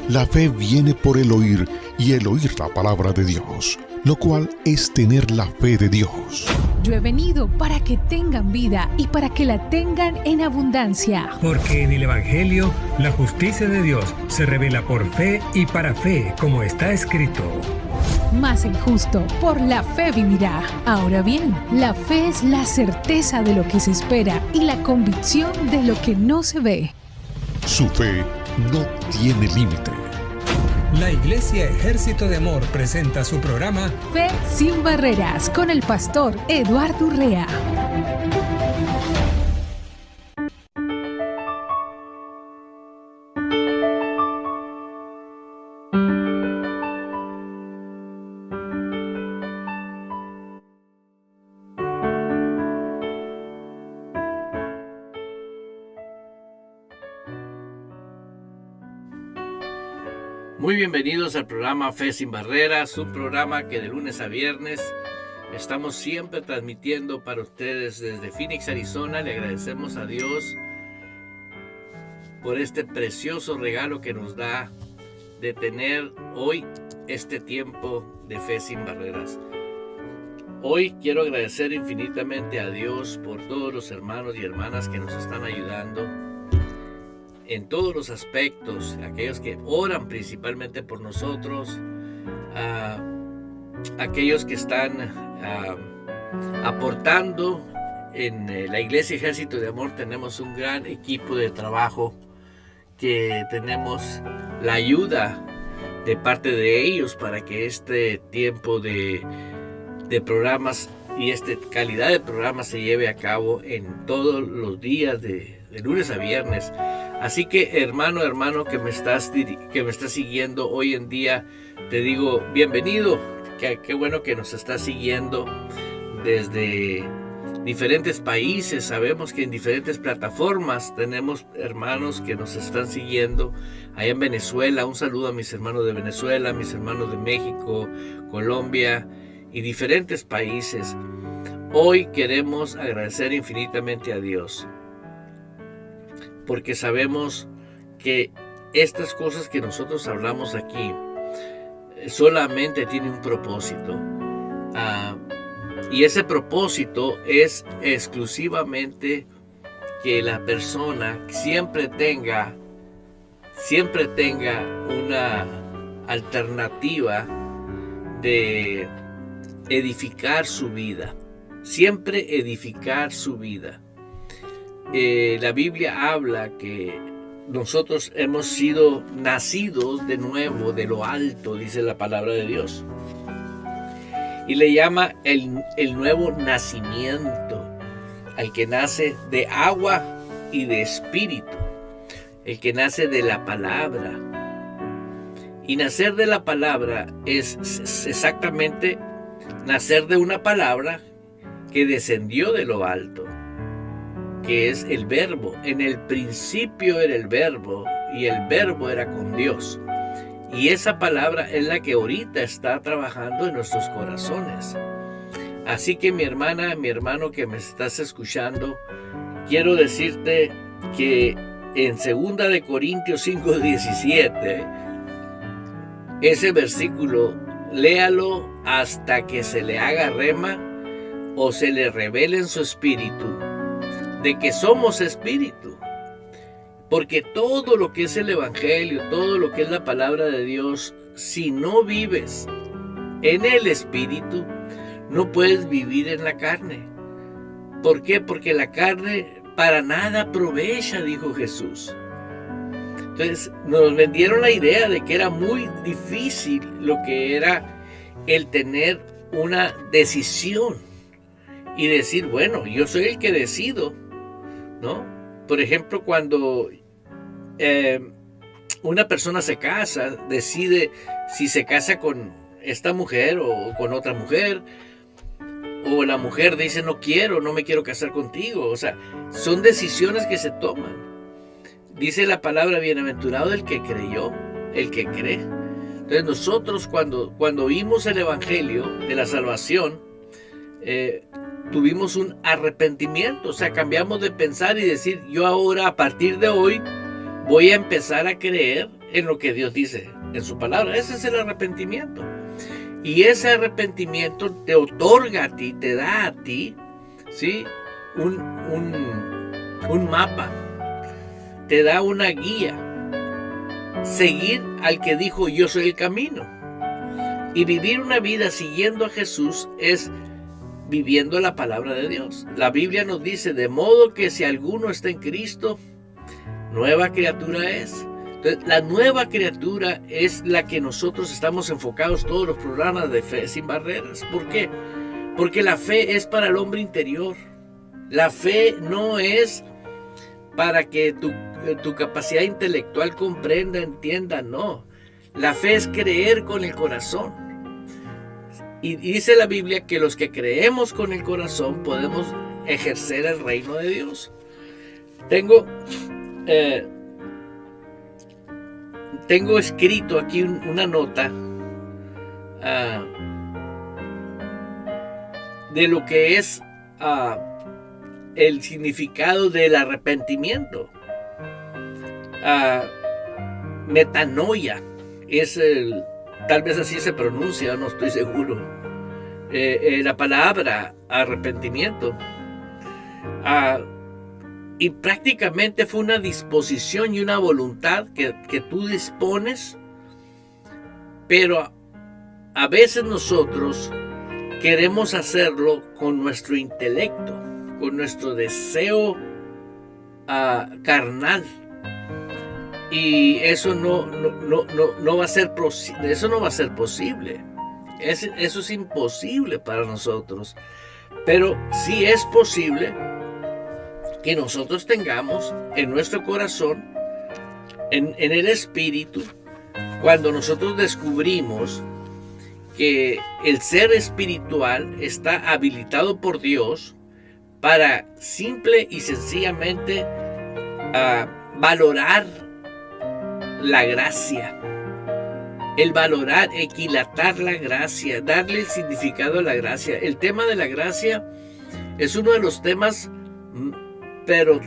La fe viene por el oír y el oír la palabra de Dios, lo cual es tener la fe de Dios. Yo he venido para que tengan vida y para que la tengan en abundancia. Porque en el Evangelio la justicia de Dios se revela por fe y para fe, como está escrito. Mas el justo por la fe vivirá. Ahora bien, la fe es la certeza de lo que se espera y la convicción de lo que no se ve. Su fe no tiene límite. La Iglesia Ejército de Amor presenta su programa Fe sin Barreras con el pastor Eduardo Urrea. Muy bienvenidos al programa Fe sin Barreras, un programa que de lunes a viernes estamos siempre transmitiendo para ustedes desde Phoenix, Arizona. Le agradecemos a Dios por este precioso regalo que nos da de tener hoy este tiempo de Fe sin Barreras. Hoy quiero agradecer infinitamente a Dios por todos los hermanos y hermanas que nos están ayudando en todos los aspectos, aquellos que oran principalmente por nosotros, aquellos que están aportando. En la Iglesia Ejército de Amor tenemos un gran equipo de trabajo que tenemos la ayuda de parte de ellos para que este tiempo de programas y esta calidad de programas se lleve a cabo en todos los días de lunes a viernes. Así que hermano que me estás siguiendo hoy en día, te digo bienvenido. Qué bueno que nos estás siguiendo desde diferentes países. Sabemos que en diferentes plataformas tenemos hermanos que nos están siguiendo. Allá en Venezuela, un saludo a mis hermanos de Venezuela, mis hermanos de México, Colombia y diferentes países. Hoy queremos agradecer infinitamente a Dios, porque sabemos que estas cosas que nosotros hablamos aquí solamente tienen un propósito. Y ese propósito es exclusivamente que la persona siempre tenga una alternativa de edificar su vida. Siempre edificar su vida. La Biblia habla que nosotros hemos sido nacidos de nuevo de lo alto, dice la palabra de Dios. Y le llama el nuevo nacimiento al que nace de agua y de espíritu, el que nace de la palabra. Y nacer de la palabra es exactamente nacer de una palabra que descendió de lo alto, que es el verbo. En el principio era el verbo y el verbo era con Dios. Y esa palabra es la que ahorita está trabajando en nuestros corazones. Así que mi hermana, mi hermano que me estás escuchando, quiero decirte que en 2 de Corintios 5:17, ese versículo, léalo hasta que se le haga rema o se le revele en su espíritu de que somos espíritu. Porque todo lo que es el Evangelio, todo lo que es la palabra de Dios, si no vives en el espíritu, no puedes vivir en la carne. ¿Por qué? Porque la carne para nada aprovecha, dijo Jesús. Entonces nos vendieron la idea de que era muy difícil lo que era el tener una decisión y decir, bueno, yo soy el que decido, ¿no? Por ejemplo, cuando una persona se casa, decide si se casa con esta mujer o con otra mujer, o la mujer dice no me quiero casar contigo. O sea, son decisiones que se toman. Dice la palabra, bienaventurado el que creyó, el que cree. Entonces nosotros cuando oímos el Evangelio de la salvación, tuvimos un arrepentimiento, o sea, cambiamos de pensar y decir, yo ahora a partir de hoy voy a empezar a creer en lo que Dios dice en su palabra. Ese es el arrepentimiento. Y ese arrepentimiento te otorga a ti, te da a ti, ¿sí?, un mapa, te da una guía. Seguir al que dijo: yo soy el camino. Y vivir una vida siguiendo a Jesús es viviendo la palabra de Dios. La Biblia nos dice: de modo que si alguno está en Cristo, nueva criatura es. Entonces, la nueva criatura es la que nosotros estamos enfocados todos los programas de Fe Sin Barreras. ¿Por qué? Porque la fe es para el hombre interior. La fe no es para que tu capacidad intelectual comprenda, entienda, no. La fe es creer con el corazón. Y dice la Biblia que los que creemos con el corazón podemos ejercer el reino de Dios. Tengo escrito aquí una nota de lo que es el significado del arrepentimiento. Metanoia es tal vez así se pronuncia, no estoy seguro, la palabra arrepentimiento. Y prácticamente fue una disposición y una voluntad que tú dispones, pero a veces nosotros queremos hacerlo con nuestro intelecto, con nuestro deseo carnal. Y eso no va a ser posible. Eso es imposible para nosotros. Pero sí es posible que nosotros tengamos en nuestro corazón, en el espíritu, cuando nosotros descubrimos que el ser espiritual está habilitado por Dios para simple y sencillamente valorar la gracia, el valorar, equilatar la gracia, darle el significado a la gracia. El tema de la gracia es uno de los temas, pero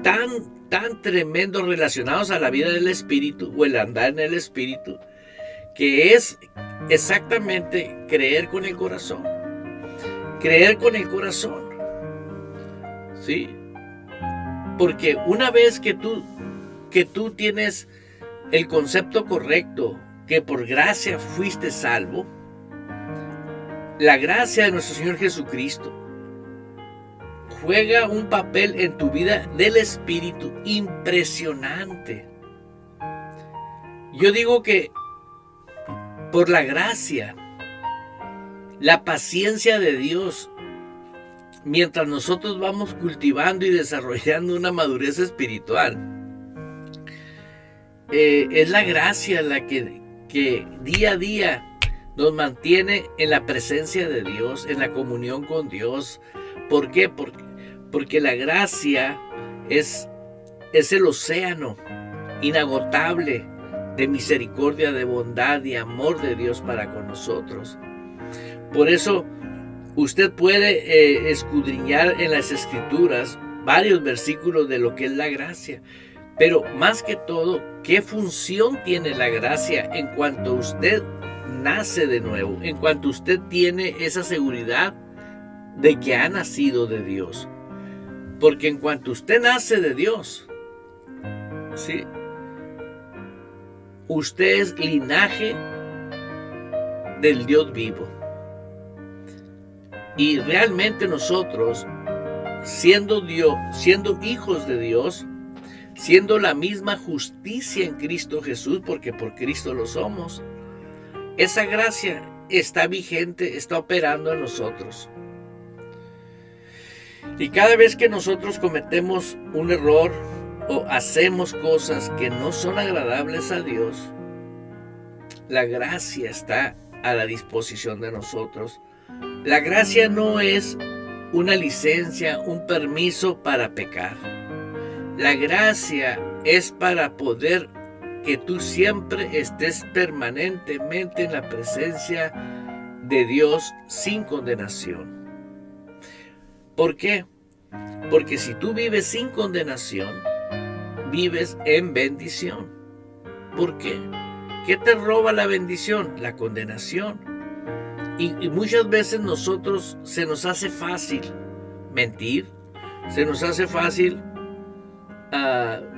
tan tremendos relacionados a la vida del espíritu o el andar en el espíritu, que es exactamente creer con el corazón. Creer con el corazón, ¿sí? Porque una vez que tú tienes el concepto correcto, que por gracia fuiste salvo, la gracia de nuestro Señor Jesucristo juega un papel en tu vida del espíritu impresionante. Yo digo que por la gracia, la paciencia de Dios, mientras nosotros vamos cultivando y desarrollando una madurez espiritual, es la gracia la que día a día nos mantiene en la presencia de Dios, en la comunión con Dios. ¿Por qué? Porque la gracia es el océano inagotable de misericordia, de bondad y amor de Dios para con nosotros. Por eso usted puede escudriñar en las Escrituras varios versículos de lo que es la gracia. Pero más que todo, ¿qué función tiene la gracia en cuanto usted nace de nuevo? En cuanto usted tiene esa seguridad de que ha nacido de Dios. Porque en cuanto usted nace de Dios, ¿sí?, usted es linaje del Dios vivo. Y realmente nosotros, siendo hijos de Dios, siendo la misma justicia en Cristo Jesús, porque por Cristo lo somos, esa gracia está vigente, está operando en nosotros. Y cada vez que nosotros cometemos un error o hacemos cosas que no son agradables a Dios, la gracia está a la disposición de nosotros. La gracia no es una licencia, un permiso para pecar. La gracia es para poder que tú siempre estés permanentemente en la presencia de Dios sin condenación. ¿Por qué? Porque si tú vives sin condenación, vives en bendición. ¿Por qué? ¿Qué te roba la bendición? La condenación. Y muchas veces nosotros se nos hace fácil mentir, se nos hace fácil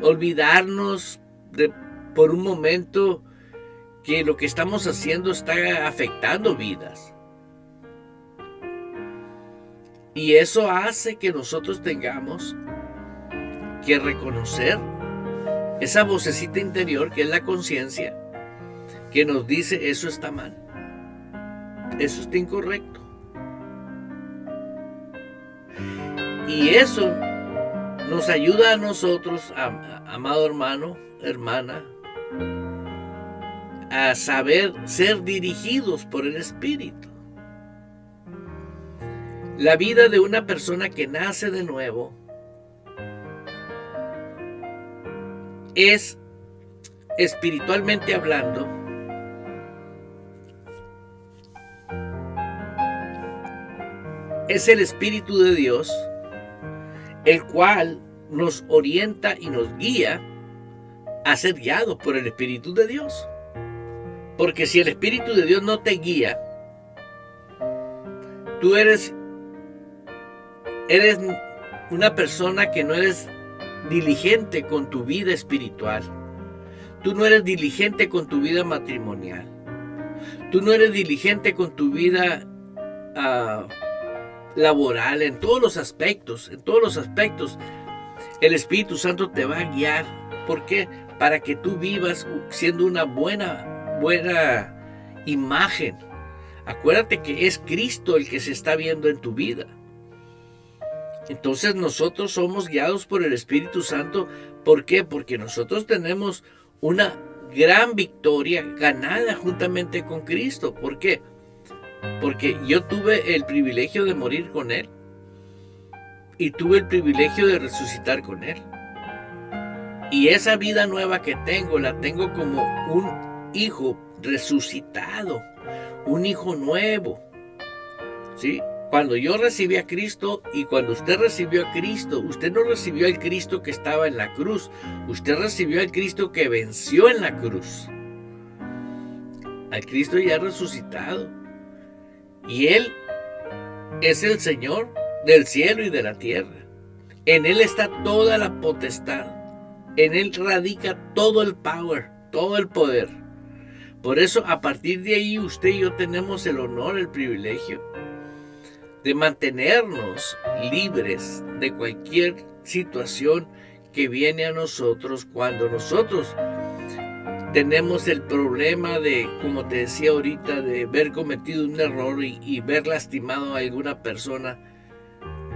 olvidarnos por un momento que lo que estamos haciendo está afectando vidas. Y eso hace que nosotros tengamos que reconocer esa vocecita interior que es la conciencia, que nos dice eso está mal, eso está incorrecto. Y eso nos ayuda a nosotros, amado hermano, hermana, a saber ser dirigidos por el Espíritu. La vida de una persona que nace de nuevo es, espiritualmente hablando, es el Espíritu de Dios, el cual nos orienta y nos guía a ser guiados por el Espíritu de Dios. Porque si el Espíritu de Dios no te guía, tú eres una persona que no eres diligente con tu vida espiritual. Tú no eres diligente con tu vida matrimonial. Tú no eres diligente con tu vida laboral, en todos los aspectos. En todos los aspectos, el Espíritu Santo te va a guiar. ¿Por qué? Para que tú vivas siendo una buena imagen. Acuérdate que es Cristo el que se está viendo en tu vida. Entonces nosotros somos guiados por el Espíritu Santo. ¿Por qué? Porque nosotros tenemos una gran victoria ganada juntamente con Cristo. ¿Por qué? Porque yo tuve el privilegio de morir con Él y tuve el privilegio de resucitar con Él. Y esa vida nueva que tengo, la tengo como un hijo resucitado, un hijo nuevo. ¿Sí? Cuando yo recibí a Cristo y cuando usted recibió a Cristo, usted no recibió al Cristo que estaba en la cruz, usted recibió al Cristo que venció en la cruz, al Cristo ya resucitado. Y Él es el Señor del cielo y de la tierra. En Él está toda la potestad, en Él radica todo el power, todo el poder. Por eso, a partir de ahí, usted y yo tenemos el honor, el privilegio de mantenernos libres de cualquier situación que viene a nosotros cuando nosotros tenemos el problema de, como te decía ahorita, de haber cometido un error y ver lastimado a alguna persona.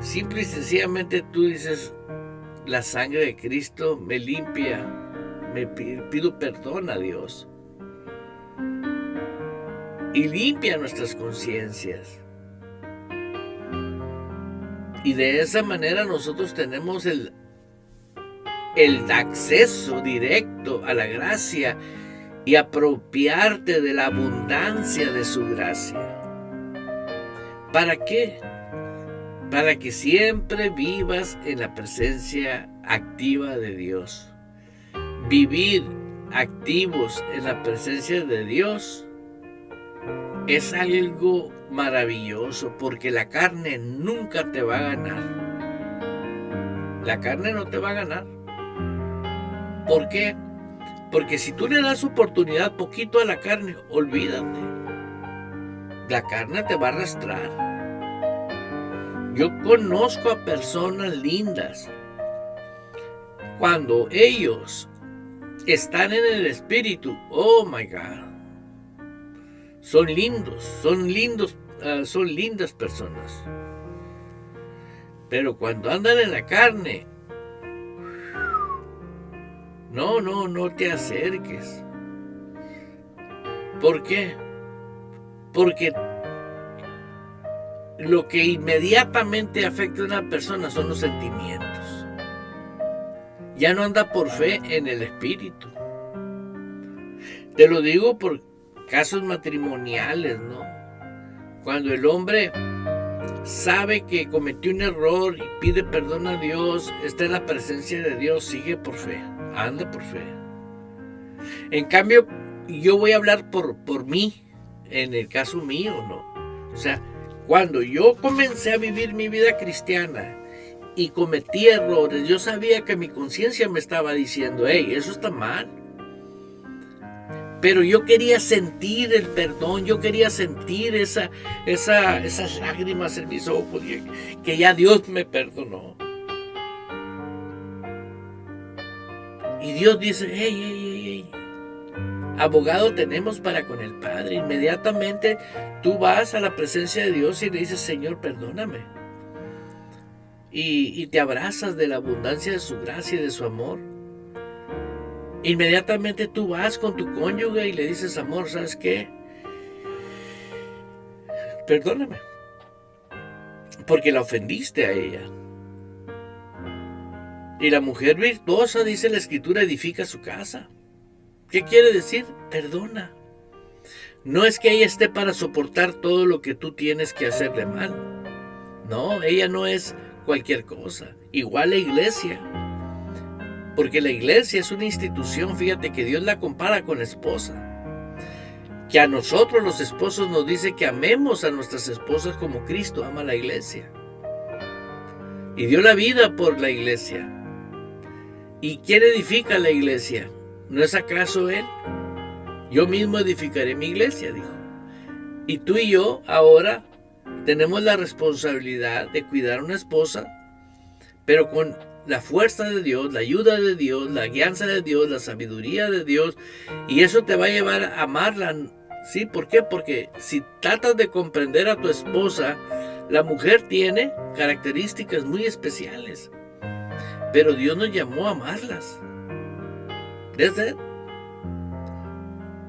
Simple y sencillamente tú dices, la sangre de Cristo me limpia, me pido perdón a Dios. Y limpia nuestras conciencias. Y de esa manera nosotros tenemos el acceso directo a la gracia y apropiarte de la abundancia de su gracia. ¿Para qué? Para que siempre vivas en la presencia activa de Dios. Vivir activos en la presencia de Dios es algo maravilloso, porque la carne nunca te va a ganar. La carne no te va a ganar. ¿Por qué? Porque si tú le das oportunidad poquito a la carne, olvídate. La carne te va a arrastrar. Yo conozco a personas lindas. Cuando ellos están en el Espíritu, oh my God, son lindas personas. Pero cuando andan en la carne, no te acerques. ¿Por qué? Porque lo que inmediatamente afecta a una persona son los sentimientos. Ya no anda por fe en el Espíritu. Te lo digo por casos matrimoniales, ¿no? Cuando el hombre sabe que cometió un error y pide perdón a Dios, está en la presencia de Dios, sigue por fe. anda por fe. En cambio, yo voy a hablar por mí, en el caso mío, ¿no? O sea, cuando yo comencé a vivir mi vida cristiana y cometí errores, yo sabía que mi conciencia me estaba diciendo, hey, eso está mal. Pero yo quería sentir el perdón, yo quería sentir esas lágrimas en mis ojos, que ya Dios me perdonó. Y Dios dice, hey, abogado tenemos para con el Padre. Inmediatamente tú vas a la presencia de Dios y le dices, Señor, perdóname. Y te abrazas de la abundancia de su gracia y de su amor. Inmediatamente tú vas con tu cónyuge y le dices, amor, ¿sabes qué? Perdóname. Porque la ofendiste a ella. Y la mujer virtuosa, dice la Escritura, edifica su casa. ¿Qué quiere decir? Perdona. No es que ella esté para soportar todo lo que tú tienes que hacerle mal. No, ella no es cualquier cosa. Igual la iglesia. Porque la iglesia es una institución, fíjate que Dios la compara con la esposa. Que a nosotros los esposos nos dice que amemos a nuestras esposas como Cristo ama a la iglesia. Y dio la vida por la iglesia. ¿Y quién edifica la iglesia? ¿No es acaso Él? Yo mismo edificaré mi iglesia, dijo. Y tú y yo ahora tenemos la responsabilidad de cuidar a una esposa, pero con la fuerza de Dios, la ayuda de Dios, la guianza de Dios, la sabiduría de Dios, y eso te va a llevar a amarla. ¿Sí? ¿Por qué? Porque si tratas de comprender a tu esposa, la mujer tiene características muy especiales, pero Dios nos llamó a amarlas. ¿Desde?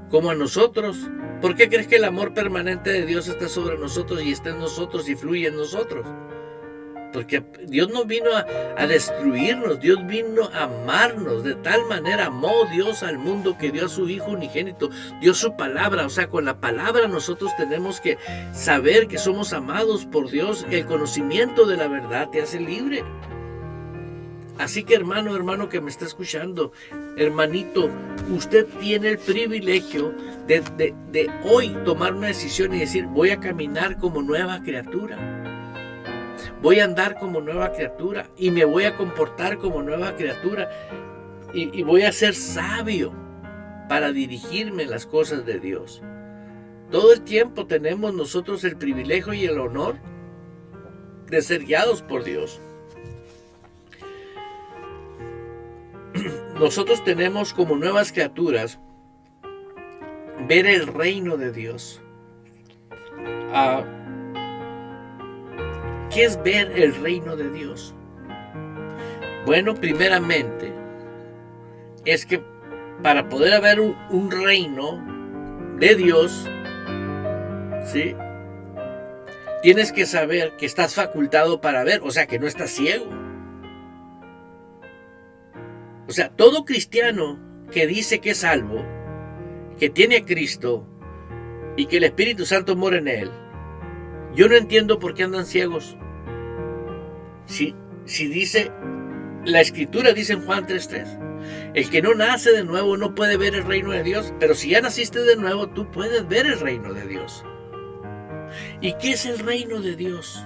Como a nosotros. ¿Por qué crees que el amor permanente de Dios está sobre nosotros y está en nosotros y fluye en nosotros? Porque Dios no vino a destruirnos, Dios vino a amarnos. De tal manera amó Dios al mundo que dio a su Hijo unigénito, dio su palabra. O sea, con la palabra nosotros tenemos que saber que somos amados por Dios. El conocimiento de la verdad te hace libre. Así que hermano que me está escuchando, hermanito, usted tiene el privilegio de hoy tomar una decisión y decir, voy a caminar como nueva criatura. Voy a andar como nueva criatura y me voy a comportar como nueva criatura y voy a ser sabio para dirigirme en las cosas de Dios. Todo el tiempo tenemos nosotros el privilegio y el honor de ser guiados por Dios. Nosotros tenemos como nuevas criaturas ver el reino de Dios. ¿Qué es ver el reino de Dios? Bueno, primeramente, es que para poder haber un reino de Dios, ¿sí? Tienes que saber que estás facultado para ver, o sea, que no estás ciego. O sea, todo cristiano que dice que es salvo, que tiene a Cristo y que el Espíritu Santo mora en él, yo no entiendo por qué andan ciegos. Si dice, la Escritura dice en Juan 3:3, el que no nace de nuevo no puede ver el reino de Dios, pero si ya naciste de nuevo, tú puedes ver el reino de Dios. ¿Y qué es el reino de Dios?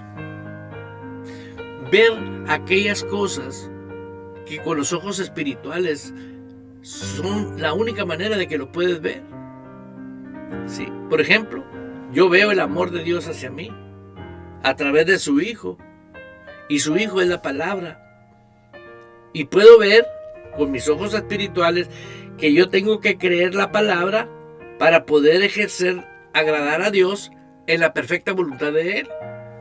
Ver aquellas cosas que con los ojos espirituales son la única manera de que lo puedes ver. ¿Sí? Por ejemplo, yo veo el amor de Dios hacia mí a través de su Hijo, y su Hijo es la palabra. Y puedo ver con mis ojos espirituales que yo tengo que creer la palabra para poder ejercer, agradar a Dios en la perfecta voluntad de Él.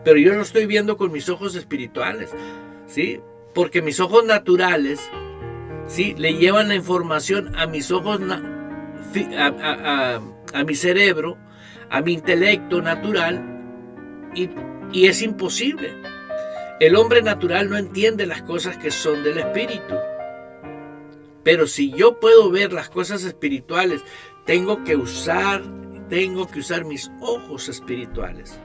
Pero yo lo estoy viendo con mis ojos espirituales, ¿sí? Porque mis ojos naturales, ¿sí?, le llevan la información a mis ojos, a mi cerebro, a mi intelecto natural, y es imposible. El hombre natural no entiende las cosas que son del espíritu. Pero si yo puedo ver las cosas espirituales, tengo que usar mis ojos espirituales.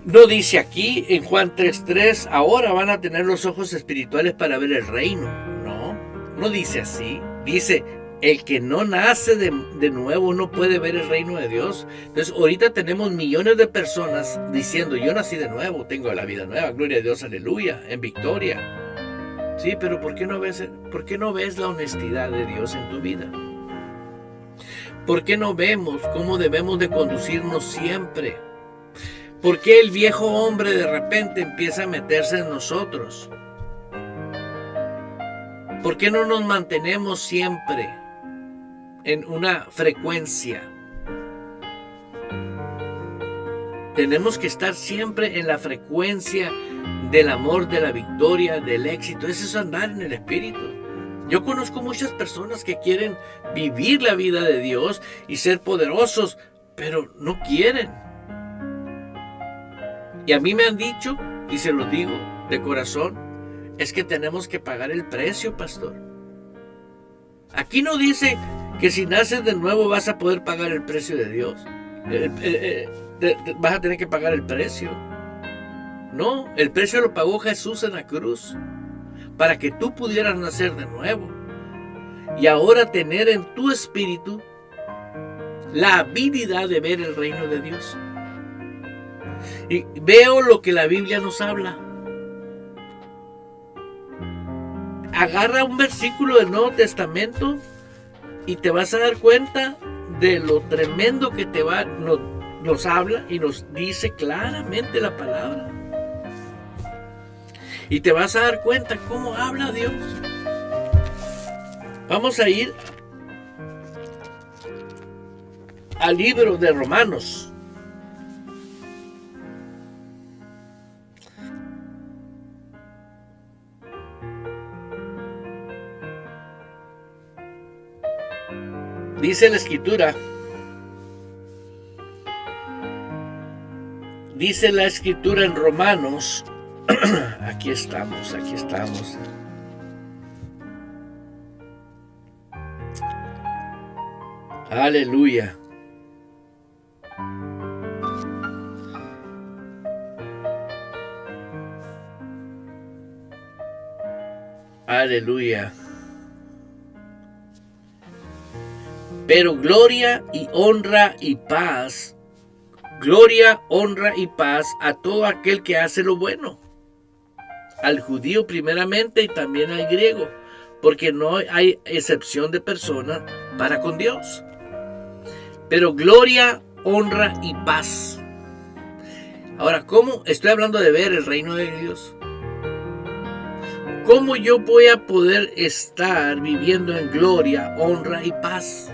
No dice aquí en Juan 3:3, ahora van a tener los ojos espirituales para ver el reino. No, no dice así. Dice, el que no nace de nuevo no puede ver el reino de Dios. Entonces ahorita tenemos millones de personas diciendo, yo nací de nuevo, tengo la vida nueva, gloria a Dios, aleluya, en victoria. Sí, pero ¿por qué no ves la honestidad de Dios en tu vida? ¿Por qué no vemos cómo debemos de conducirnos siempre? ¿Por qué el viejo hombre de repente empieza a meterse en nosotros? ¿Por qué no nos mantenemos siempre en una frecuencia? Tenemos que estar siempre en la frecuencia del amor, de la victoria, del éxito. Eso es andar en el Espíritu. Yo conozco muchas personas que quieren vivir la vida de Dios y ser poderosos, pero no quieren. Y a mí me han dicho, y se lo digo de corazón, es que tenemos que pagar el precio, pastor. Aquí no dice que si naces de nuevo vas a poder pagar el precio de Dios. Vas a tener que pagar el precio. No, el precio lo pagó Jesús en la cruz para que tú pudieras nacer de nuevo y ahora tener en tu espíritu la habilidad de ver el reino de Dios. Y veo lo que la Biblia nos habla. Agarra un versículo del Nuevo Testamento y te vas a dar cuenta de lo tremendo que nos habla y nos dice claramente la palabra. Y te vas a dar cuenta cómo habla Dios. Vamos a ir al libro de Romanos. Dice la escritura en Romanos, aquí estamos. Aleluya. Aleluya. Pero gloria y honra y paz a todo aquel que hace lo bueno, al judío primeramente y también al griego, porque no hay excepción de persona para con Dios. Pero gloria, honra y paz. Ahora, ¿cómo estoy hablando de ver el reino de Dios? ¿Cómo yo voy a poder estar viviendo en gloria, honra y paz?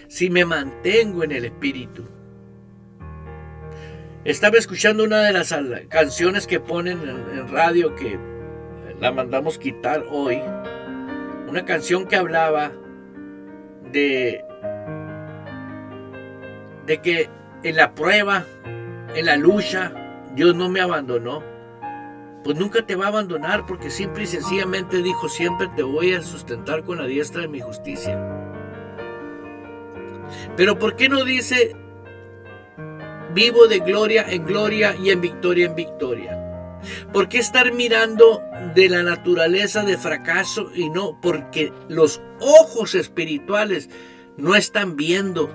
Si me mantengo en el Espíritu. Estaba escuchando una de las canciones que ponen en radio, que la mandamos quitar hoy. Una canción que hablaba de que en la prueba, en la lucha, Dios no me abandonó. Pues nunca te va a abandonar, porque simple y sencillamente dijo, siempre te voy a sustentar con la diestra de mi justicia. Pero ¿por qué no dice vivo de gloria en gloria y en victoria? ¿Por qué estar mirando de la naturaleza de fracaso y no? Porque los ojos espirituales no están viendo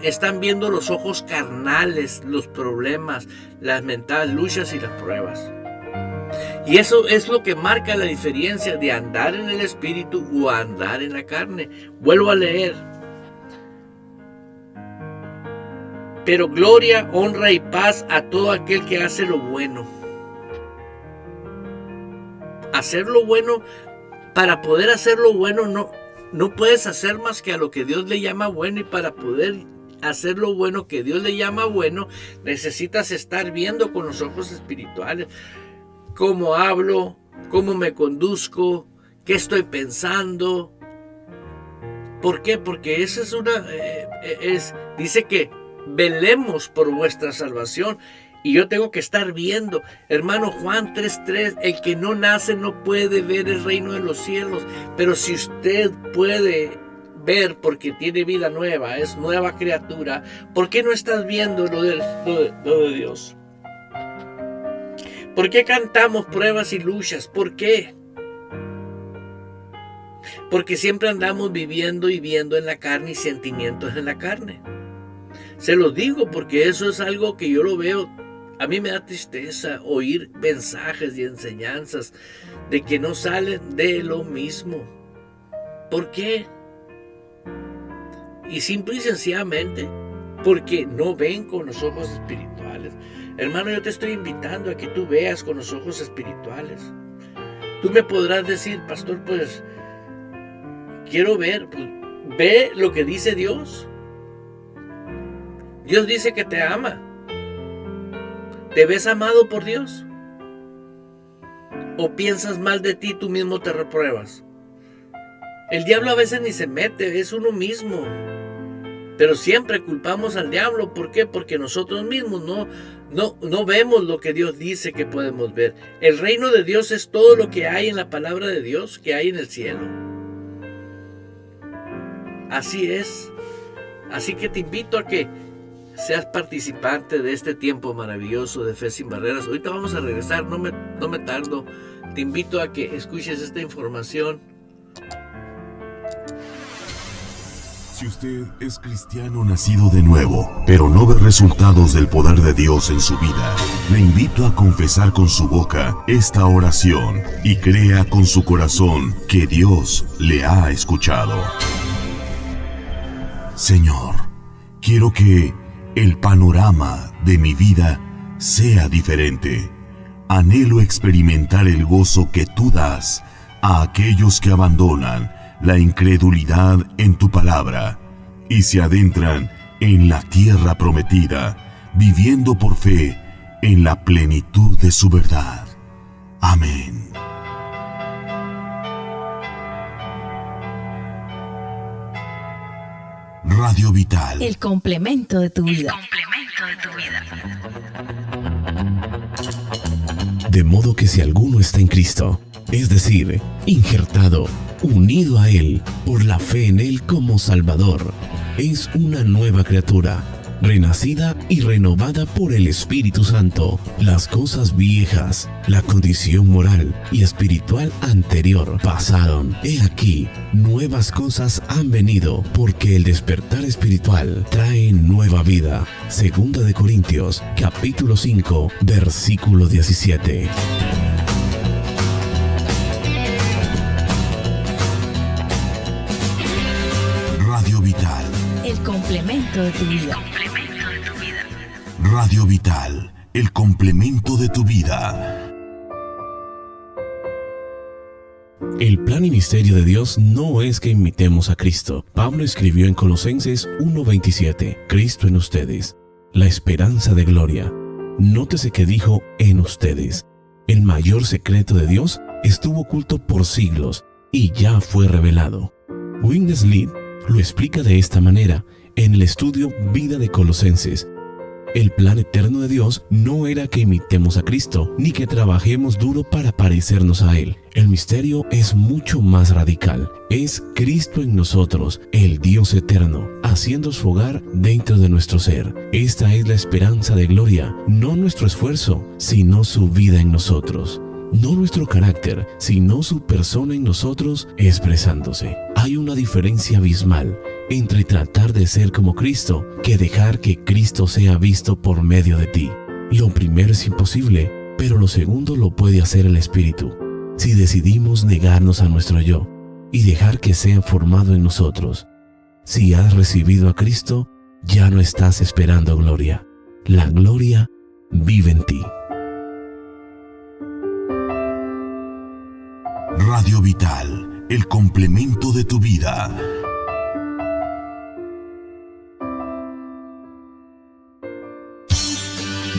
los ojos carnales, los problemas, las mentales luchas y las pruebas. Y eso es lo que marca la diferencia de andar en el espíritu o andar en la carne. Vuelvo a leer. Pero gloria, honra y paz a todo aquel que hace lo bueno. Hacer lo bueno, para poder hacer lo bueno no puedes hacer más que a lo que Dios le llama bueno, y para poder hacer lo bueno que Dios le llama bueno, necesitas estar viendo con los ojos espirituales cómo hablo, cómo me conduzco, qué estoy pensando. ¿Por qué? Porque esa es dice que velemos por vuestra salvación. Y yo tengo que estar viendo. Hermano, Juan 3:3, el que no nace no puede ver el reino de los cielos. Pero si usted puede ver porque tiene vida nueva, es nueva criatura, ¿por qué no estás viendo lo de Dios? ¿Por qué cantamos pruebas y luchas? ¿Por qué? Porque siempre andamos viviendo y viendo en la carne y sentimientos en la carne. Se los digo porque eso es algo que yo lo veo. A mí me da tristeza oír mensajes y enseñanzas de que no salen de lo mismo. ¿Por qué? Y simple y sencillamente porque no ven con los ojos espirituales. Hermano, yo te estoy invitando a que tú veas con los ojos espirituales. Tú me podrás decir, pastor, pues quiero ver. Pues, ve lo que dice Dios. Dios dice que te ama. ¿Te ves amado por Dios? ¿O piensas mal de ti, tú mismo te repruebas? El diablo a veces ni se mete, es uno mismo. Pero siempre culpamos al diablo. ¿Por qué? Porque nosotros mismos no vemos lo que Dios dice que podemos ver. El reino de Dios es todo lo que hay en la palabra de Dios, que hay en el cielo. Así es. Así que te invito a que seas participante de este tiempo maravilloso de Fe Sin Barreras. Ahorita vamos a regresar, no me tardo. Te invito a que escuches esta información. Si usted es cristiano nacido de nuevo, pero no ve resultados del poder de Dios en su vida, le invito a confesar con su boca esta oración y crea con su corazón que Dios le ha escuchado. Señor, quiero que el panorama de mi vida sea diferente. Anhelo experimentar el gozo que tú das a aquellos que abandonan la incredulidad en tu palabra y se adentran en la tierra prometida, viviendo por fe en la plenitud de su verdad. Amén. Radio Vital. El complemento de tu vida. De modo que si alguno está en Cristo, es decir, injertado, unido a Él por la fe en Él como Salvador, es una nueva criatura, renacida y renovada por el Espíritu Santo. Las cosas viejas, la condición moral y espiritual anterior pasaron. He aquí, nuevas cosas han venido, porque el despertar espiritual trae nueva vida. Segunda de Corintios, capítulo 5, versículo 17. Radio Vital. El complemento de tu vida. Radio Vital, el complemento de tu vida. El plan y misterio de Dios no es que imitemos a Cristo. Pablo escribió en Colosenses 1:27, Cristo en ustedes, la esperanza de gloria. Nótese que dijo en ustedes. El mayor secreto de Dios estuvo oculto por siglos y ya fue revelado. Wingsley lo explica de esta manera en el estudio Vida de Colosenses. El plan eterno de Dios no era que imitemos a Cristo, ni que trabajemos duro para parecernos a Él. El misterio es mucho más radical. Es Cristo en nosotros, el Dios eterno, haciendo su hogar dentro de nuestro ser. Esta es la esperanza de gloria, no nuestro esfuerzo, sino su vida en nosotros. No nuestro carácter, sino su persona en nosotros expresándose. Hay una diferencia abismal entre tratar de ser como Cristo que dejar que Cristo sea visto por medio de ti. Lo primero es imposible, pero lo segundo lo puede hacer el Espíritu. Si decidimos negarnos a nuestro yo y dejar que sea formado en nosotros. Si has recibido a Cristo, ya no estás esperando gloria. La gloria vive en ti. Radio Vital, el complemento de tu vida.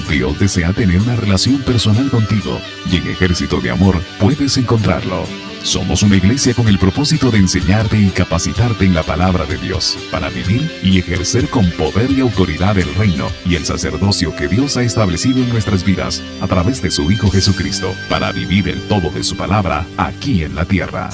Dios desea tener una relación personal contigo y en Ejército de Amor puedes encontrarlo. Somos una iglesia con el propósito de enseñarte y capacitarte en la palabra de Dios para vivir y ejercer con poder y autoridad el reino y el sacerdocio que Dios ha establecido en nuestras vidas a través de su Hijo Jesucristo para vivir el todo de su palabra aquí en la tierra.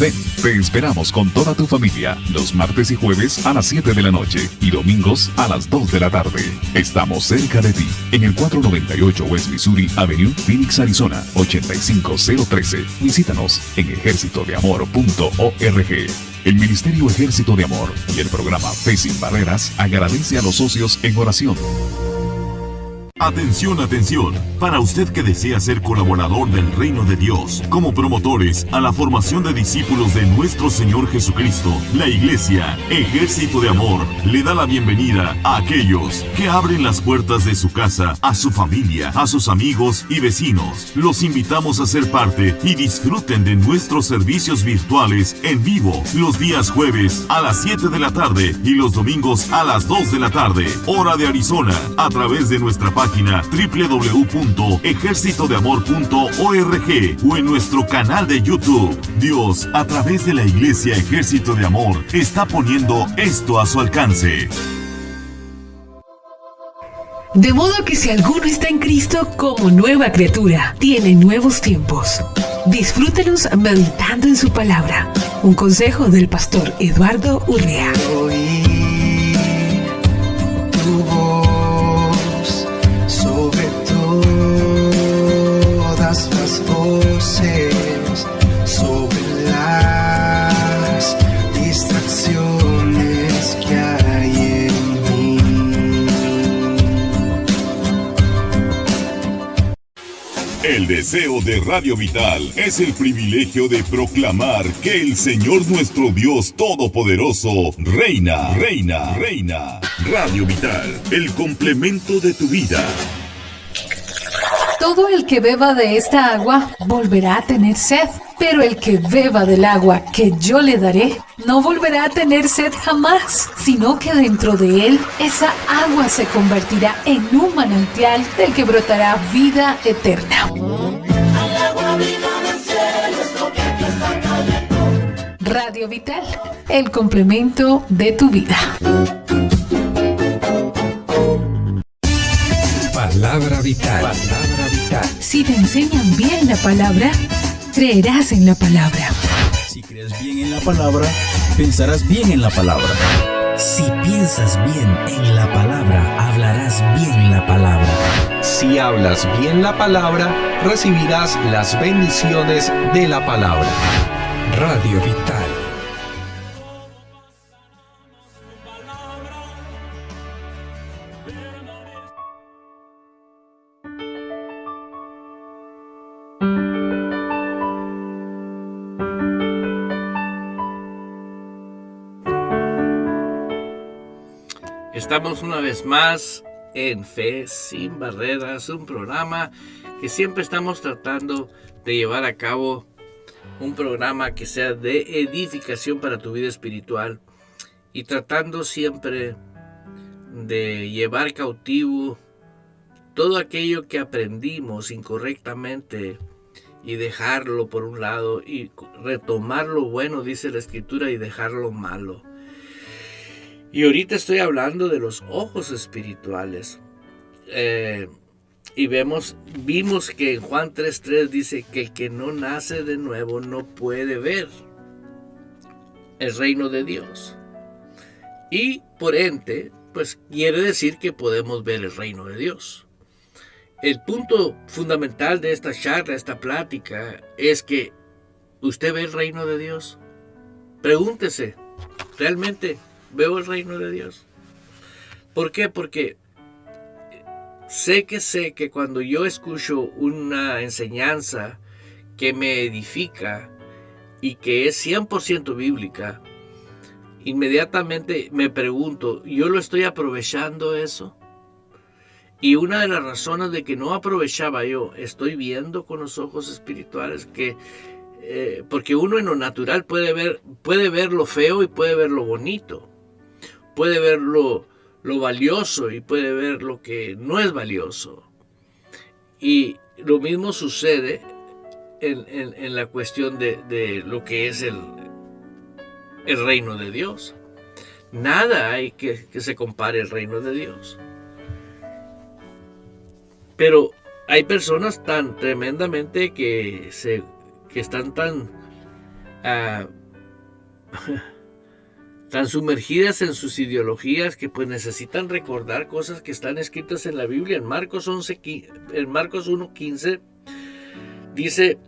Ven, te esperamos con toda tu familia los martes y jueves a las 7 de la noche y domingos a las 2 de la tarde. Estamos cerca de ti en el 498 West Missouri Avenue, Phoenix, Arizona 85013. Visítanos en ejércitodeamor.org. El Ministerio Ejército de Amor y el programa Fe Sin Barreras agradece a los socios en oración. Atención, atención, para usted que desea ser colaborador del Reino de Dios, como promotores a la formación de discípulos de nuestro Señor Jesucristo, la Iglesia Ejército de Amor le da la bienvenida a aquellos que abren las puertas de su casa a su familia, a sus amigos y vecinos. Los invitamos a ser parte y disfruten de nuestros servicios virtuales en vivo los días jueves a las 7 de la tarde y los domingos a las 2 de la tarde, hora de Arizona, a través de nuestra página www.ejercitodeamor.org o en nuestro canal de YouTube. Dios, a través de la Iglesia Ejército de Amor, está poniendo esto a su alcance. De modo que si alguno está en Cristo como nueva criatura, tiene nuevos tiempos. Disfrútelos meditando en su palabra. Un consejo del pastor Eduardo Urrea. Las voces, sobre las distracciones que hay en mí. El deseo de Radio Vital es el privilegio de proclamar que el Señor nuestro Dios Todopoderoso reina, reina, reina. Radio Vital, el complemento de tu vida. Todo el que beba de esta agua volverá a tener sed, pero el que beba del agua que yo le daré no volverá a tener sed jamás, sino que dentro de él esa agua se convertirá en un manantial del que brotará vida eterna. Radio Vital, el complemento de tu vida. Palabra vital. Palabra vital. Si te enseñan bien la palabra, creerás en la palabra. Si crees bien en la palabra, pensarás bien en la palabra. Si piensas bien en la palabra, hablarás bien la palabra. Si hablas bien la palabra, recibirás las bendiciones de la palabra. Radio Vital. Estamos una vez más en Fe Sin Barreras, un programa que siempre estamos tratando de llevar a cabo, un programa que sea de edificación para tu vida espiritual y tratando siempre de llevar cautivo todo aquello que aprendimos incorrectamente y dejarlo por un lado y retomar lo bueno, dice la Escritura, y dejar lo malo. Y ahorita estoy hablando de los ojos espirituales. Y vimos que en Juan 3:3 dice que el que no nace de nuevo no puede ver el reino de Dios. Y por ende, pues quiere decir que podemos ver el reino de Dios. El punto fundamental de esta charla, esta plática, es que ¿usted ve el reino de Dios? Pregúntese, ¿realmente veo el reino de Dios? ¿Por qué? Porque sé que cuando yo escucho una enseñanza que me edifica y que es 100% bíblica, inmediatamente me pregunto, ¿yo lo estoy aprovechando eso? Y una de las razones de que no aprovechaba yo, estoy viendo con los ojos espirituales que porque uno en lo natural puede ver lo feo y puede ver lo bonito. Puede ver lo valioso y puede ver lo que no es valioso. Y lo mismo sucede en la cuestión de lo que es el reino de Dios. Nada hay que se compare al reino de Dios. Pero hay personas tan tremendamente que están tan tan sumergidas en sus ideologías que pues necesitan recordar cosas que están escritas en la Biblia. En Marcos 1:15 dice,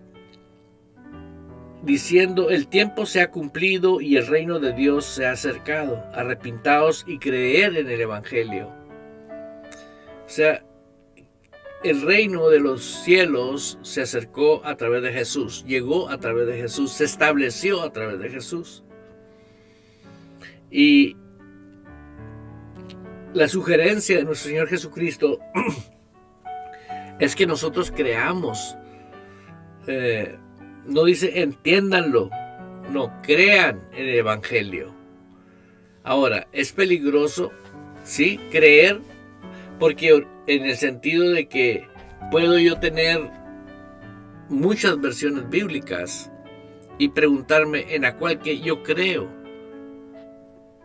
diciendo: el tiempo se ha cumplido y el reino de Dios se ha acercado. Arrepintaos y creed en el Evangelio. O sea, el reino de los cielos se acercó a través de Jesús, llegó a través de Jesús, se estableció a través de Jesús. Y la sugerencia de nuestro Señor Jesucristo es que nosotros creamos. No dice entiéndanlo, no, crean en el Evangelio. Ahora, es peligroso, sí, creer, porque en el sentido de que puedo yo tener muchas versiones bíblicas y preguntarme en la cual que yo creo.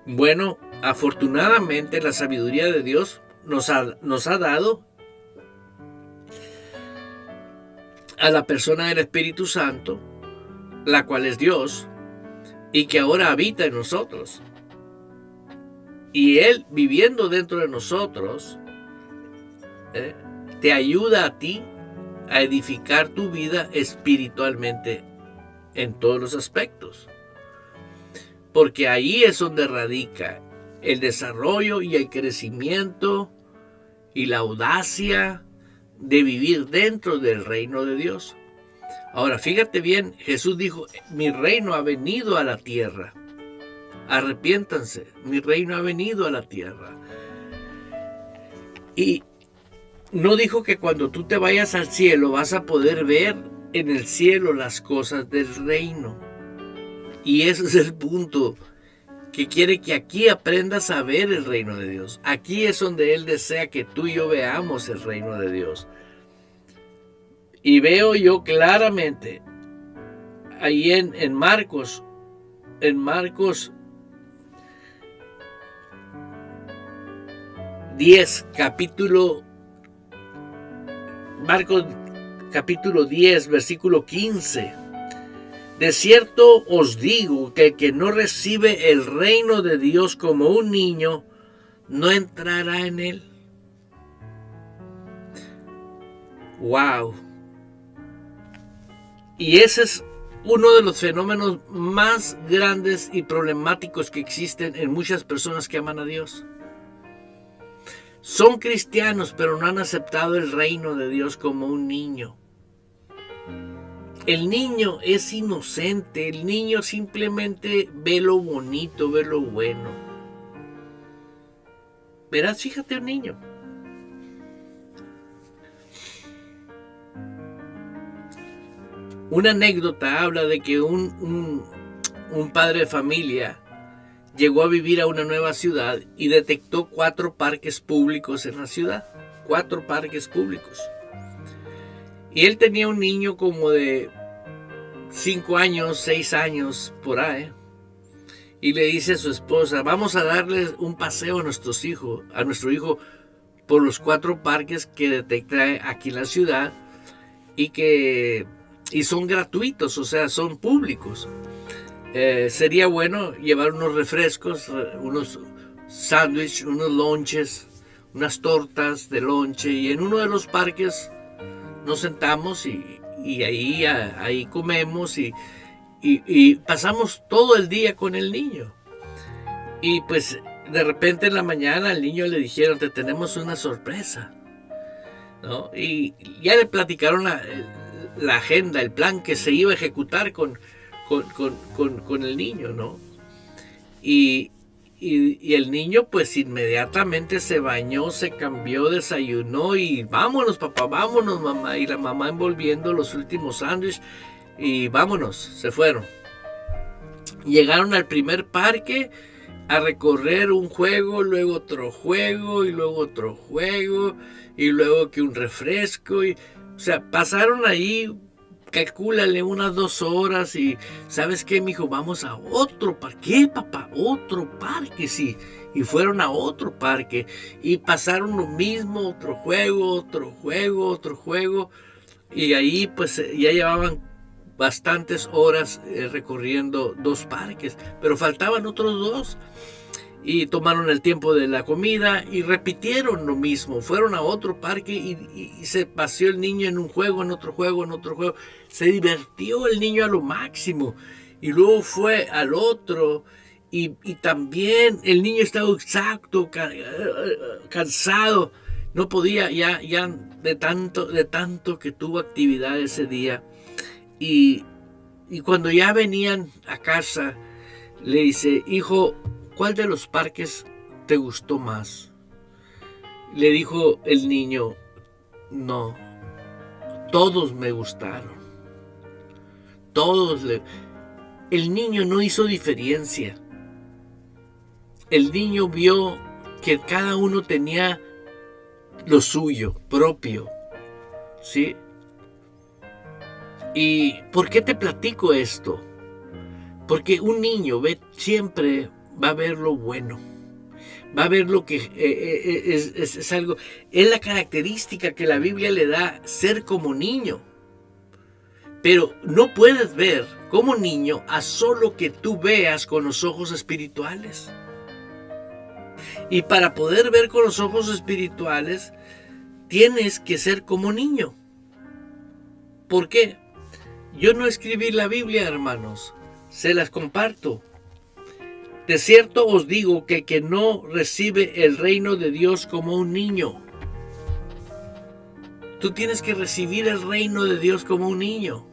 Bueno, afortunadamente la sabiduría de Dios nos ha dado a la persona del Espíritu Santo, la cual es Dios, y que ahora habita en nosotros. Y Él, viviendo dentro de nosotros, te ayuda a ti a edificar tu vida espiritualmente en todos los aspectos. Porque ahí es donde radica el desarrollo y el crecimiento y la audacia de vivir dentro del reino de Dios. Ahora, fíjate bien, Jesús dijo: mi reino ha venido a la tierra. Arrepiéntanse, mi reino ha venido a la tierra. Y no dijo que cuando tú te vayas al cielo vas a poder ver en el cielo las cosas del reino. Y ese es el punto, que quiere que aquí aprendas a ver el reino de Dios. Aquí es donde Él desea que tú y yo veamos el reino de Dios. Y veo yo claramente ahí en Marcos 10, Marcos capítulo 10, versículo 15. De cierto os digo que el que no recibe el reino de Dios como un niño, no entrará en él. ¡Wow! Y ese es uno de los fenómenos más grandes y problemáticos que existen en muchas personas que aman a Dios. Son cristianos, pero no han aceptado el reino de Dios como un niño. El niño es inocente, el niño simplemente ve lo bonito, ve lo bueno. Verás, fíjate un niño. Una anécdota habla de que un padre de familia llegó a vivir a una nueva ciudad y detectó 4 parques públicos en la ciudad. 4 parques públicos. Y él tenía un niño como de 5 años, 6 años, por ahí. Y le dice a su esposa: vamos a darle un paseo a nuestro hijo por los 4 parques que detecta aquí en la ciudad y son gratuitos, o sea, son públicos. Sería bueno llevar unos refrescos, unos sándwiches, unos lonches, unas tortas de lonche, y en uno de los parques nos sentamos y ahí comemos y pasamos todo el día con el niño. Y pues de repente en la mañana al niño le dijeron: te tenemos una sorpresa, ¿no? Y ya le platicaron la agenda, el plan que se iba a ejecutar con el niño, ¿no? Y el niño pues inmediatamente se bañó, se cambió, desayunó y vámonos papá, vámonos mamá, y la mamá envolviendo los últimos sándwiches y vámonos, se fueron. Llegaron al primer parque a recorrer un juego, luego otro juego y luego otro juego y luego que un refresco o sea, pasaron ahí, calcúlale, unas 2 horas y ¿sabes qué, mijo? Vamos a otro parque. ¿Qué, papá? Otro parque, sí. Y fueron a otro parque y pasaron lo mismo, otro juego. Y ahí pues ya llevaban bastantes horas recorriendo 2 parques, pero faltaban otros 2. Y tomaron el tiempo de la comida y repitieron lo mismo. Fueron a otro parque y se paseó el niño en un juego, en otro juego, en otro juego. Se divirtió el niño a lo máximo. Y luego fue al otro y también el niño estaba exhausto, cansado. No podía ya de tanto que tuvo actividad ese día. Y cuando ya venían a casa, le dice: hijo, ¿cuál de los parques te gustó más? Le dijo el niño: no, todos me gustaron. Todos. El niño no hizo diferencia. El niño vio que cada uno tenía lo suyo, propio. ¿Sí? ¿Y por qué te platico esto? Porque un niño siempre va a ver lo bueno, va a ver lo que es algo, es la característica que la Biblia le da, ser como niño. Pero no puedes ver como niño a solo que tú veas con los ojos espirituales. Y para poder ver con los ojos espirituales, tienes que ser como niño. ¿Por qué? Yo no escribí la Biblia, hermanos, se las comparto. De cierto os digo que el que no recibe el reino de Dios como un niño. Tú tienes que recibir el reino de Dios como un niño,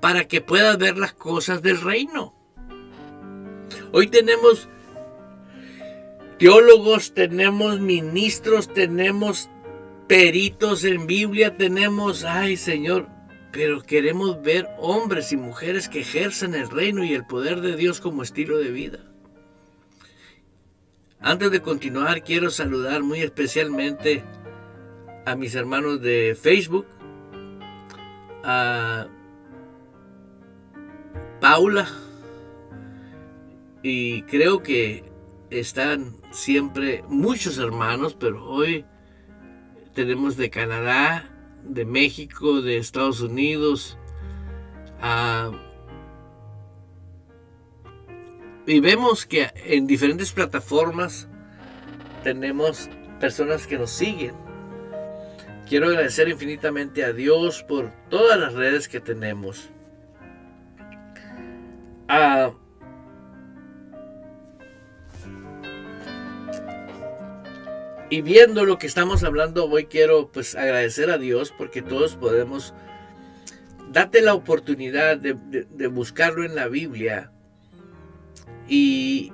para que puedas ver las cosas del reino. Hoy tenemos teólogos, tenemos ministros, tenemos peritos en Biblia, tenemos, ay Señor, pero queremos ver hombres y mujeres que ejerzan el reino y el poder de Dios como estilo de vida. Antes de continuar, quiero saludar muy especialmente a mis hermanos de Facebook, a Paula, y creo que están siempre muchos hermanos, pero hoy tenemos de Canadá, de México, de Estados Unidos, y vemos que en diferentes plataformas tenemos personas que nos siguen. Quiero agradecer infinitamente a Dios por todas las redes que tenemos. Y viendo lo que estamos hablando hoy, quiero agradecer a Dios porque todos podemos. Date la oportunidad de buscarlo en la Biblia y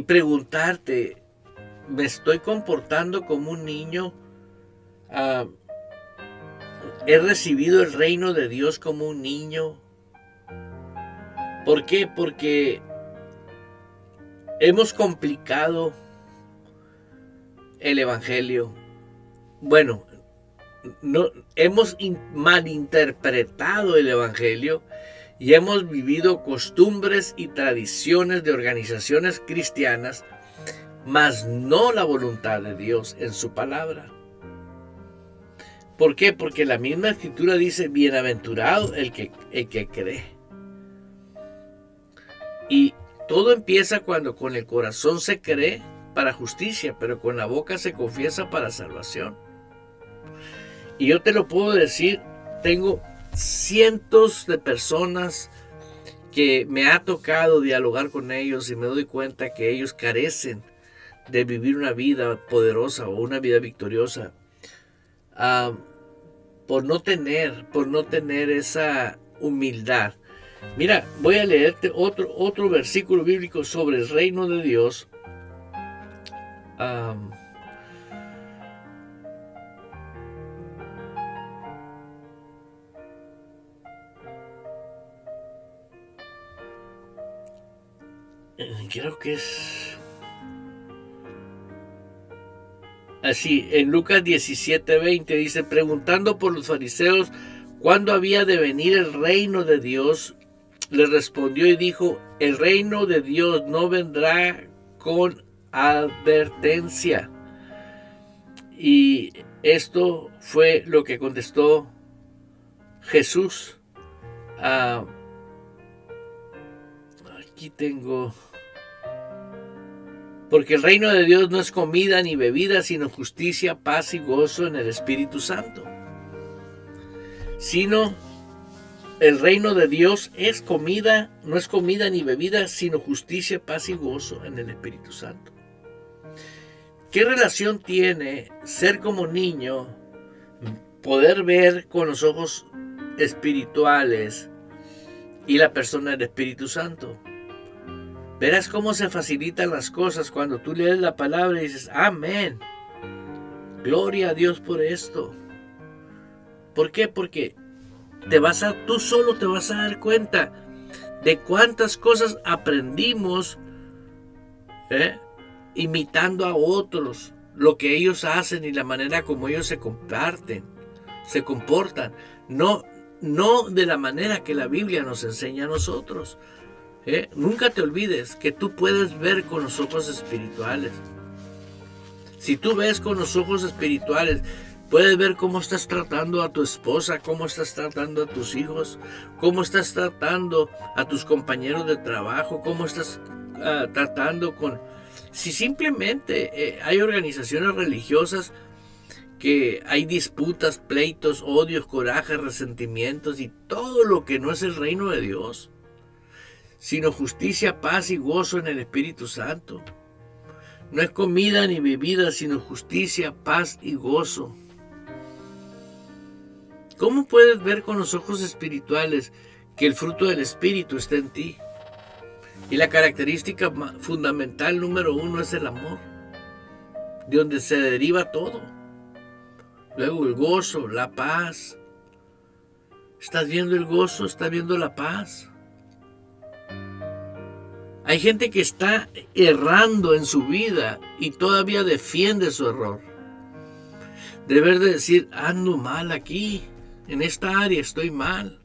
preguntarte: ¿me estoy comportando como un niño? ¿He recibido el reino de Dios como un niño? ¿Por qué? Porque hemos complicado el evangelio. Bueno, no, hemos malinterpretado el evangelio y hemos vivido costumbres y tradiciones de organizaciones cristianas, mas no la voluntad de Dios en su palabra. ¿Por qué? Porque la misma escritura dice: bienaventurado el que cree. Y todo empieza cuando con el corazón se cree para justicia, pero con la boca se confiesa para salvación. Y yo te lo puedo decir, tengo cientos de personas que me ha tocado dialogar con ellos y me doy cuenta que ellos carecen de vivir una vida poderosa o una vida victoriosa por no tener esa humildad. Mira, voy a leerte otro versículo bíblico sobre el reino de Dios. Creo que es así, en Lucas 17:20 dice: preguntando por los fariseos cuándo había de venir el reino de Dios, le respondió y dijo: el reino de Dios no vendrá con advertencia. Y esto fue lo que contestó Jesús, aquí tengo, porque el reino de Dios no es comida ni bebida, sino justicia, paz y gozo en el Espíritu Santo. Sino el reino de Dios es comida, no es comida ni bebida, sino justicia, paz y gozo en el Espíritu Santo. ¿Qué relación tiene ser como niño, poder ver con los ojos espirituales y la persona del Espíritu Santo? Verás cómo se facilitan las cosas cuando tú lees la palabra y dices, amén, gloria a Dios por esto. ¿Por qué? Porque tú solo te vas a dar cuenta de cuántas cosas aprendimos imitando a otros, lo que ellos hacen y la manera como ellos se comportan, no de la manera que la Biblia nos enseña a nosotros. Nunca te olvides que tú puedes ver con los ojos espirituales. Si tú ves con los ojos espirituales, puedes ver cómo estás tratando a tu esposa, cómo estás tratando a tus hijos, cómo estás tratando a tus compañeros de trabajo, cómo estás tratando con... Si simplemente hay organizaciones religiosas que hay disputas, pleitos, odios, corajes, resentimientos y todo lo que no es el reino de Dios, sino justicia, paz y gozo en el Espíritu Santo. No es comida ni bebida, sino justicia, paz y gozo. ¿Cómo puedes ver con los ojos espirituales que el fruto del Espíritu está en ti? Y la característica fundamental número 1 es el amor, de donde se deriva todo. Luego el gozo, la paz. ¿Estás viendo el gozo? ¿Estás viendo la paz? Hay gente que está errando en su vida y todavía defiende su error. Deber de decir, ando mal aquí, en esta área estoy mal.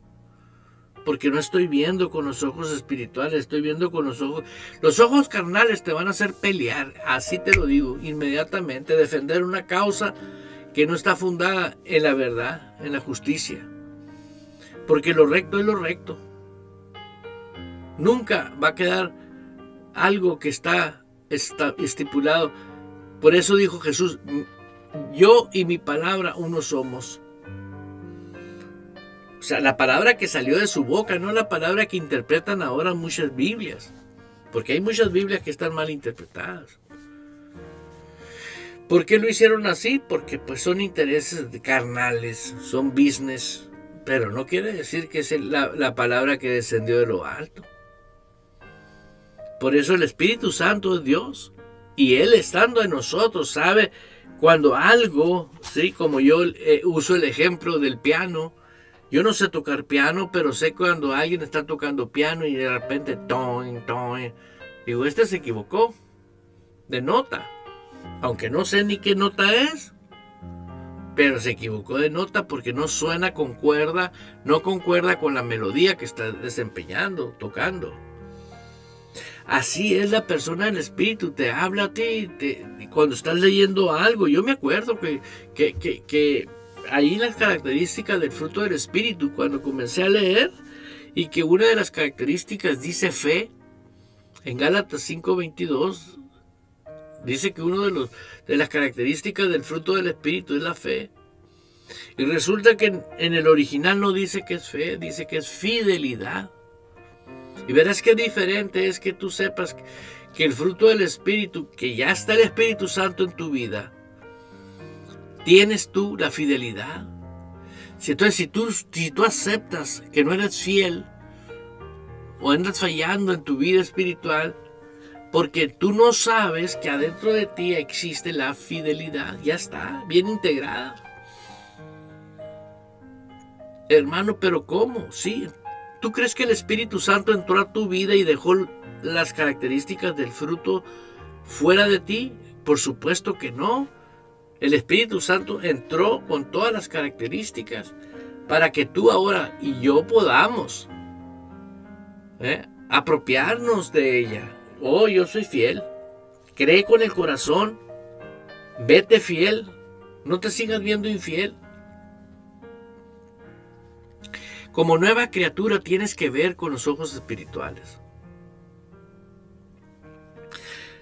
Porque no estoy viendo con los ojos espirituales, estoy viendo con los ojos... Los ojos carnales te van a hacer pelear, así te lo digo, inmediatamente, defender una causa que no está fundada en la verdad, en la justicia. Porque lo recto es lo recto. Nunca va a quedar algo que está estipulado. Por eso dijo Jesús, yo y mi palabra uno somos. O sea, la palabra que salió de su boca, no la palabra que interpretan ahora muchas Biblias. Porque hay muchas Biblias que están mal interpretadas. ¿Por qué lo hicieron así? Porque pues son intereses carnales, son business. Pero no quiere decir que es la palabra que descendió de lo alto. Por eso el Espíritu Santo es Dios. Y Él estando en nosotros sabe cuando algo, ¿sí? Como yo uso el ejemplo del piano. Yo no sé tocar piano, pero sé cuando alguien está tocando piano y de repente toin, toin. Digo, este se equivocó de nota. Aunque no sé ni qué nota es. Pero se equivocó de nota porque no suena con cuerda, no concuerda con la melodía que está desempeñando, tocando. Así es la persona del Espíritu, te habla a ti, cuando estás leyendo algo. Yo me acuerdo que ahí las características del fruto del Espíritu, cuando comencé a leer, y que una de las características dice fe, en Gálatas 5:22, dice que una de las características del fruto del Espíritu es la fe. Y resulta que en el original no dice que es fe, dice que es fidelidad. Y verás qué diferente es que tú sepas que el fruto del Espíritu, que ya está el Espíritu Santo en tu vida, tienes tú la fidelidad. Entonces, si tú aceptas que no eres fiel o andas fallando en tu vida espiritual, porque tú no sabes que adentro de ti existe la fidelidad, ya está, bien integrada. Hermano, ¿pero cómo? Sí. ¿Tú crees que el Espíritu Santo entró a tu vida y dejó las características del fruto fuera de ti? Por supuesto que no. El Espíritu Santo entró con todas las características para que tú ahora y yo podamos apropiarnos de ella. Oh, yo soy fiel. Cree con el corazón. Vete fiel. No te sigas viendo infiel. Como nueva criatura tienes que ver con los ojos espirituales.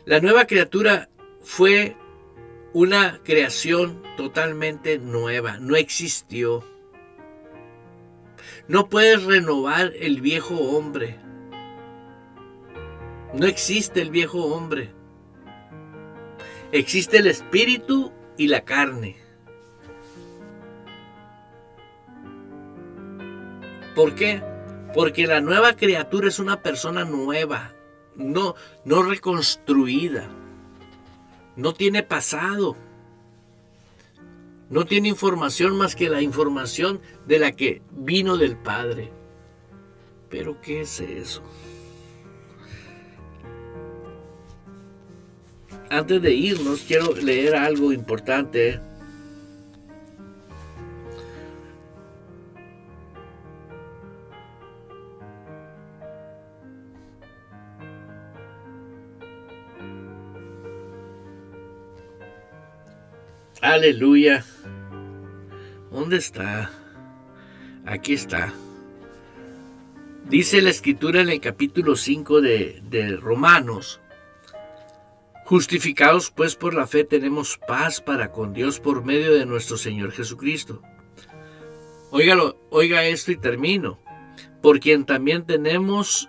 La nueva criatura fue una creación totalmente nueva, no existió. No puedes renovar el viejo hombre. No existe el viejo hombre. Existe el espíritu y la carne. ¿Por qué? Porque la nueva criatura es una persona nueva, no reconstruida. No tiene pasado. No tiene información más que la información de la que vino del Padre. ¿Pero qué es eso? Antes de irnos, quiero leer algo importante. Aleluya. ¿Dónde está? Aquí está. Dice la Escritura en el capítulo 5 de Romanos: justificados pues por la fe tenemos paz para con Dios por medio de nuestro Señor Jesucristo. Oiga esto y termino. Por quien también tenemos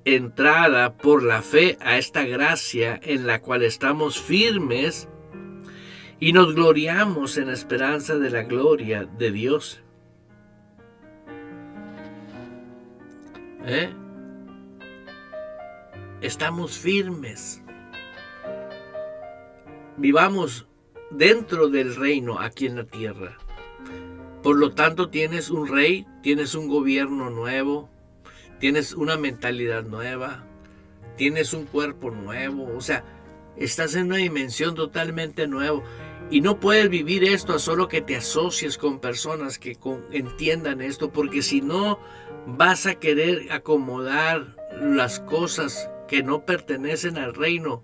entrada por la fe a esta gracia en la cual estamos firmes y nos gloriamos en esperanza de la gloria de Dios. Estamos firmes. Vivamos dentro del reino aquí en la tierra. Por lo tanto, tienes un rey, tienes un gobierno nuevo, tienes una mentalidad nueva, tienes un cuerpo nuevo. O sea, estás en una dimensión totalmente nueva. Y no puedes vivir esto a solo que te asocies con personas que entiendan esto, porque si no vas a querer acomodar las cosas que no pertenecen al reino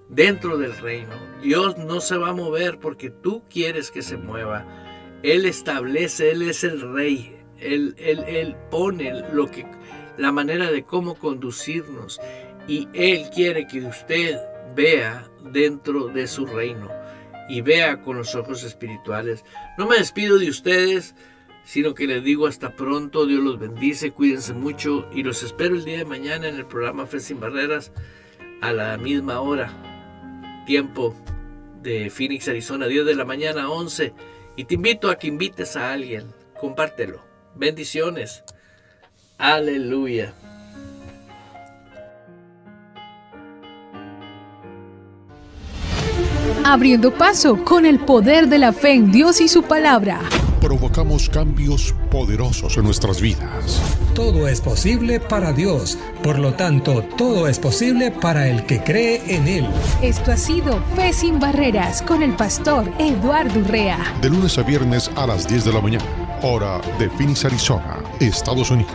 dentro del reino. Dios no se va a mover porque tú quieres que se mueva. Él establece, Él es el rey. Él pone la manera de cómo conducirnos, y Él quiere que usted vea dentro de su reino y vea con los ojos espirituales. No me despido de ustedes, sino que les digo hasta pronto. Dios los bendice, cuídense mucho y los espero el día de mañana en el programa Fe Sin Barreras a la misma hora, tiempo de Phoenix, Arizona, 10 de la mañana, 11. Y te invito a que invites a alguien, compártelo. Bendiciones. Aleluya. Abriendo paso con el poder de la fe en Dios y su palabra. Provocamos cambios poderosos en nuestras vidas. Todo es posible para Dios, por lo tanto, todo es posible para el que cree en Él. Esto ha sido Fe Sin Barreras con el pastor Eduardo Urrea. De lunes a viernes a las 10 de la mañana, hora de Phoenix, Arizona, Estados Unidos.